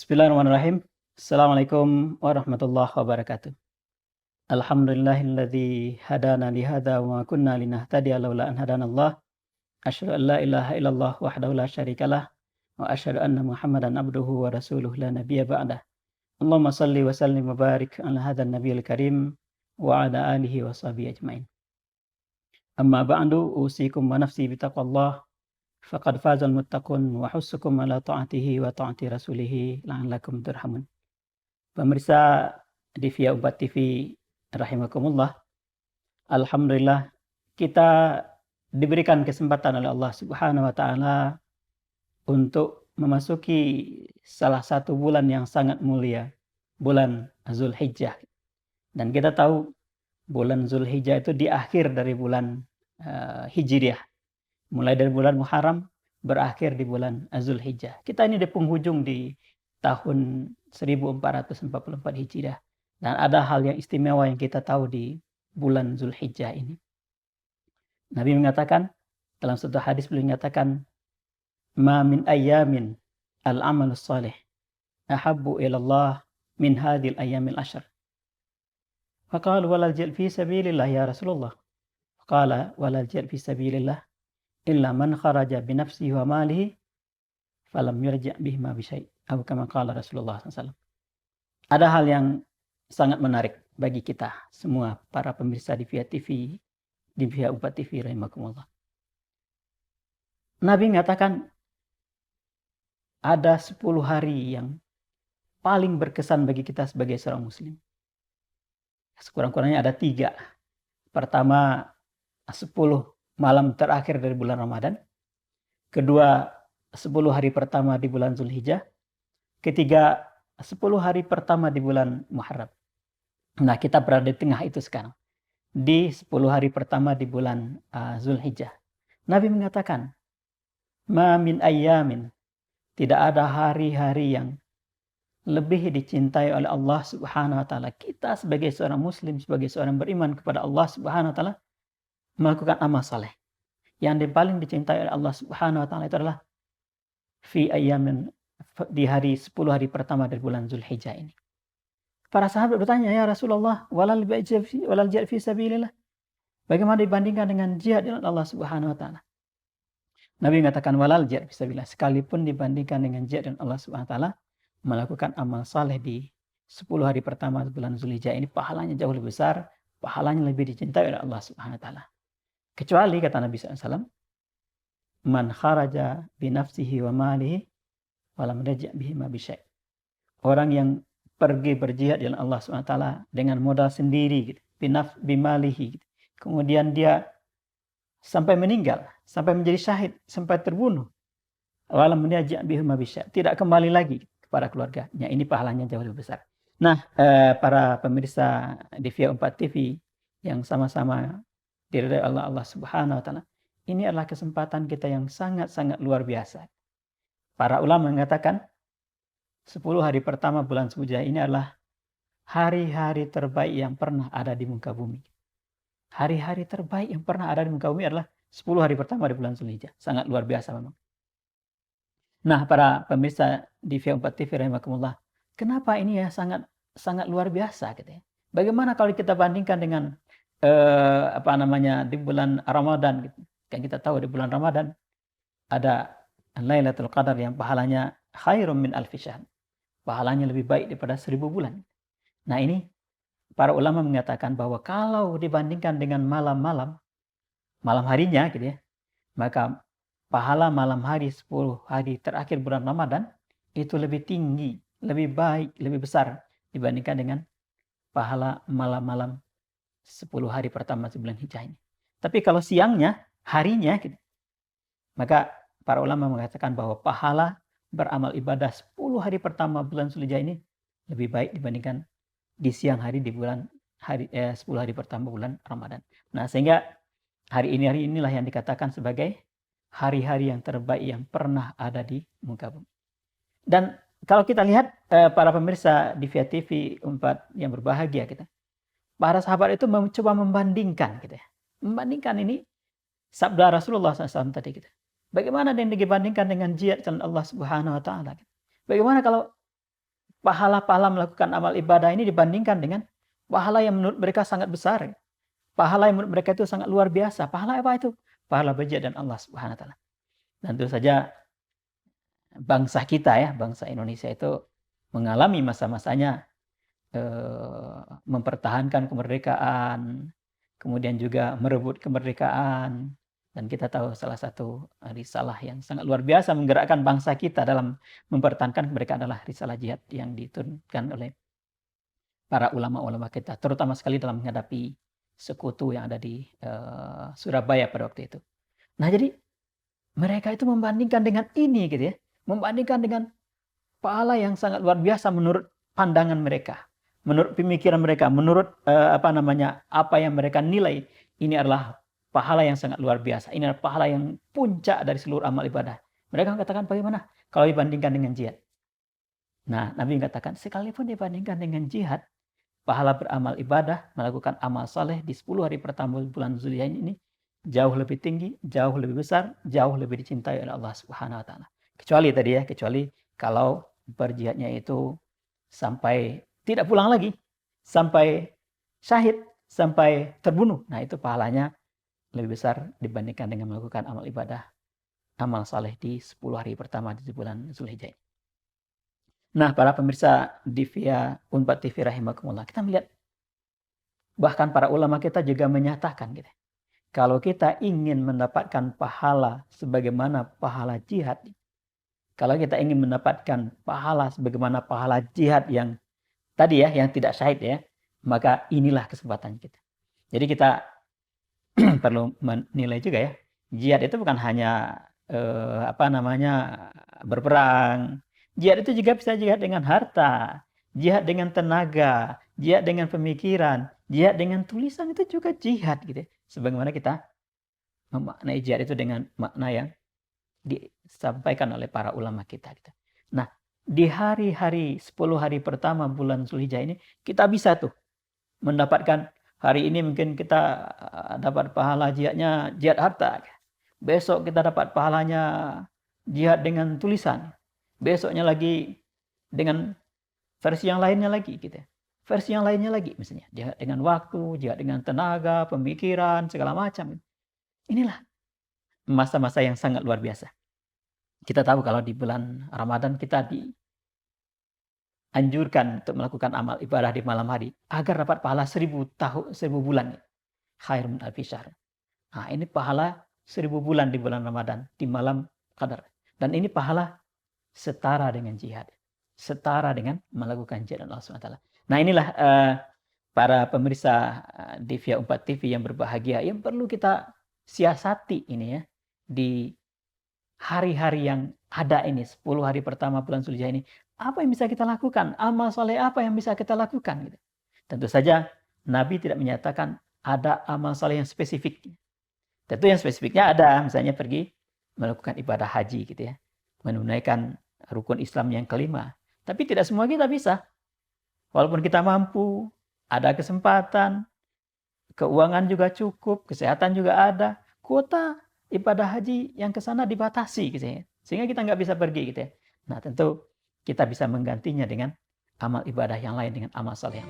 Bismillahirrahmanirrahim. Assalamualaikum warahmatullahi wabarakatuh. Alhamdulillahilladzi hadana li hadza wa ma kunna linahtadiya laula an hadanallah. Asyhadu an la ilaha illallah wahdahu la syarikalah wa asyhadu anna Muhammadan abduhu wa rasuluhu la nabiyya ba'dah. Allahumma shalli wa sallim wa barik ala hadzal nabiyil karim wa ala alihi wa sahbihi ajmain. Amma ba'du, usikum wa nafsi bitaqwallah. Faqad fazal muttaqun wa hussukum ala ta'atihi wa ta'ati rasulih la'allakum turhamun. Pemirsa di Via Ubat TV rahimakumullah. Alhamdulillah kita diberikan kesempatan oleh Allah Subhanahu wa taala untuk memasuki salah satu bulan yang sangat mulia, bulan Zulhijjah. Dan kita tahu bulan Zulhijjah itu di akhir dari bulan Hijriah. Mulai dari bulan Muharram berakhir di bulan Zulhijjah. Kita ini di penghujung di tahun 1444 Hijriah. Dan ada hal yang istimewa yang kita tahu di bulan Zulhijjah ini. Nabi mengatakan, dalam satu hadis beliau mengatakan, "Ma min ayyamin al-amalus salih ahabbu ilallah min hadhil ayyamil ashr." Faqala walal jihad fi sabilillah ya Rasulullah. Faqala walal jihad fi sabilillah illa man kharaja bi nafsihi wa malihi falam yurja' bihima bi syai'. Atau kama qala Rasulullah SAW. Ada hal yang sangat menarik bagi kita semua para pemirsa di Via TV, di Via Ubat TV rahimakumullah. Nabi mengatakan ada 10 hari yang paling berkesan bagi kita sebagai seorang muslim. Sekurang-kurangnya ada 3. Pertama, 10 malam terakhir dari bulan Ramadan. Kedua, 10 hari pertama di bulan Zulhijjah. Ketiga, 10 hari pertama di bulan Muharram. Nah, kita berada di tengah itu sekarang. Di 10 hari pertama di bulan Zulhijjah. Nabi mengatakan, "Ma min ayyamin." Tidak ada hari-hari yang lebih dicintai oleh Allah Subhanahu wa taala. Kita sebagai seorang muslim, sebagai seorang beriman kepada Allah Subhanahu wa taala, melakukan amal saleh. Yang paling dicintai oleh Allah Subhanahu wa taala itu adalah fi ayyamin, di hari 10 hari pertama dari bulan Zulhijjah ini. Para sahabat bertanya, "Ya Rasulullah, walal jihad fi sabilillah?" Bagaimana dibandingkan dengan jihad dengan Allah Subhanahu wa taala? Nabi mengatakan walal jihad fi sabilillah, sekalipun dibandingkan dengan jihad dengan Allah Subhanahu wa taala, melakukan amal saleh di 10 hari pertama bulan Zulhijjah ini pahalanya jauh lebih besar, pahalanya lebih dicintai oleh Allah Subhanahu wa taala. Kecuali kata Nabi SAW, man kharaja binafsihi wa malihi walam raja' bihima bisyai'. Orang yang pergi berjihad dengan Allah SWT dengan modal sendiri, gitu, bimalihi, gitu. Kemudian dia sampai meninggal, sampai menjadi syahid, sampai terbunuh, walam raja' bihima bisyai', tidak kembali lagi kepada keluarganya. Ini pahalanya jauh lebih besar. Nah, para pemirsa di Via 4 TV yang sama-sama diridhai Allah Subhanahu wa taala. Ini adalah kesempatan kita yang sangat-sangat luar biasa. Para ulama mengatakan 10 hari pertama bulan Zulhijjah ini adalah hari-hari terbaik yang pernah ada di muka bumi. Hari-hari terbaik yang pernah ada di muka bumi adalah 10 hari pertama di bulan Zulhijjah. Sangat luar biasa memang. Nah, para pemirsa di Via 4 TV rahimakumullah, kenapa ini ya sangat luar biasa gitu ya. Bagaimana kalau kita bandingkan dengan di bulan Ramadan gitu. Kan kita tahu di bulan Ramadan ada Lailatul Qadar yang pahalanya khairum min alfi syahr. Pahalanya lebih baik daripada 1000 bulan. Nah, ini para ulama mengatakan bahwa kalau dibandingkan dengan malam harinya gitu ya, maka pahala malam hari 10 hari terakhir bulan Ramadan itu lebih tinggi, lebih baik, lebih besar dibandingkan dengan pahala malam-malam 10 hari pertama bulan Hijjah ini. Tapi kalau siangnya, harinya gitu, maka para ulama mengatakan bahwa pahala beramal ibadah 10 hari pertama bulan Zulhijjah ini lebih baik dibandingkan di siang hari di 10 hari pertama bulan Ramadan. Nah, sehingga hari inilah yang dikatakan sebagai hari-hari yang terbaik yang pernah ada di muka bumi. Dan kalau kita lihat para pemirsa di Via TV 4 yang berbahagia kita, para sahabat itu mencoba membandingkan gitu ya. Membandingkan ini sabda Rasulullah SAW tadi gitu. Bagaimana yang dibandingkan dengan jihad dengan Allah Subhanahu wa taala gitu. Bagaimana kalau pahala-pahala melakukan amal ibadah ini dibandingkan dengan pahala yang menurut mereka sangat besar. Pahala yang menurut mereka itu sangat luar biasa. Pahala apa itu? Pahala berjihad dan Allah Subhanahu wa taala. Dan tentu saja bangsa kita ya, bangsa Indonesia itu mengalami masa-masanya mempertahankan kemerdekaan, kemudian juga merebut kemerdekaan. Dan kita tahu salah satu risalah yang sangat luar biasa menggerakkan bangsa kita dalam mempertahankan kemerdekaan adalah risalah jihad yang diturunkan oleh para ulama-ulama kita, terutama sekali dalam menghadapi sekutu yang ada di Surabaya pada waktu itu. Nah, jadi mereka itu membandingkan dengan ini gitu ya, membandingkan dengan pahala yang sangat luar biasa menurut pandangan mereka, menurut pemikiran mereka, menurut apa yang mereka nilai ini adalah pahala yang sangat luar biasa. Ini adalah pahala yang puncak dari seluruh amal ibadah. Mereka mengatakan bagaimana kalau dibandingkan dengan jihad. Nah, Nabi mengatakan sekalipun dibandingkan dengan jihad, pahala beramal ibadah, melakukan amal saleh di 10 hari pertama bulan Zulhijjah ini jauh lebih tinggi, jauh lebih besar, jauh lebih dicintai oleh Allah Subhanahu wa taala. Kecuali kalau berjihadnya itu sampai tidak pulang lagi, sampai syahid, sampai terbunuh. Nah, itu pahalanya lebih besar dibandingkan dengan melakukan amal ibadah, amal saleh di 10 hari pertama di bulan Zulhijjah. Nah, para pemirsa di via Unpad TV rahimakumullah, kita melihat bahkan para ulama kita juga menyatakan gitu. Kalau kita ingin mendapatkan pahala sebagaimana pahala jihad, kalau kita ingin mendapatkan pahala sebagaimana pahala jihad yang tadi ya, yang tidak syahid ya, maka inilah kesempatan kita. Jadi kita perlu menilai juga ya, jihad itu bukan hanya berperang. Jihad itu juga bisa jihad dengan harta, jihad dengan tenaga, jihad dengan pemikiran, jihad dengan tulisan, itu juga jihad gitu. Sebagaimana kita memaknai jihad itu dengan makna yang disampaikan oleh para ulama kita gitu. Nah, di hari-hari 10 hari pertama bulan Zulhijjah ini kita bisa tuh mendapatkan, hari ini mungkin kita dapat pahala jihadnya jihad harta. Besok kita dapat pahalanya jihad dengan tulisan. Besoknya lagi dengan versi yang lainnya lagi gitu. Versi yang lainnya lagi misalnya jihad dengan waktu, jihad dengan tenaga, pemikiran, segala macam. Inilah masa-masa yang sangat luar biasa. Kita tahu kalau di bulan Ramadan kita dianjurkan untuk melakukan amal ibadah di malam hari agar dapat pahala 1000 bulan. Khairun alfi syahr. Nah, ini pahala 1000 bulan di bulan Ramadan, di malam Qadar. Dan ini pahala setara dengan jihad. Setara dengan melakukan jihad Allah SWT. Nah, inilah para pemirsa di via Unpad TV yang berbahagia, yang perlu kita siasati ini ya. Di hari-hari yang ada ini, 10 hari pertama bulan Zulhijjah ini, apa yang bisa kita lakukan? Amal soleh apa yang bisa kita lakukan? Gitu. Tentu saja Nabi tidak menyatakan ada amal soleh yang spesifik. Tentu yang spesifiknya ada, misalnya pergi melakukan ibadah haji gitu ya, menunaikan rukun Islam yang kelima. Tapi tidak semua kita bisa. Walaupun kita mampu, ada kesempatan, keuangan juga cukup, kesehatan juga ada, kuota ibadah haji yang ke sana dibatasi gitu ya. Sehingga kita nggak bisa pergi gitu ya. Nah, tentu kita bisa menggantinya dengan amal ibadah yang lain, dengan amal saleh.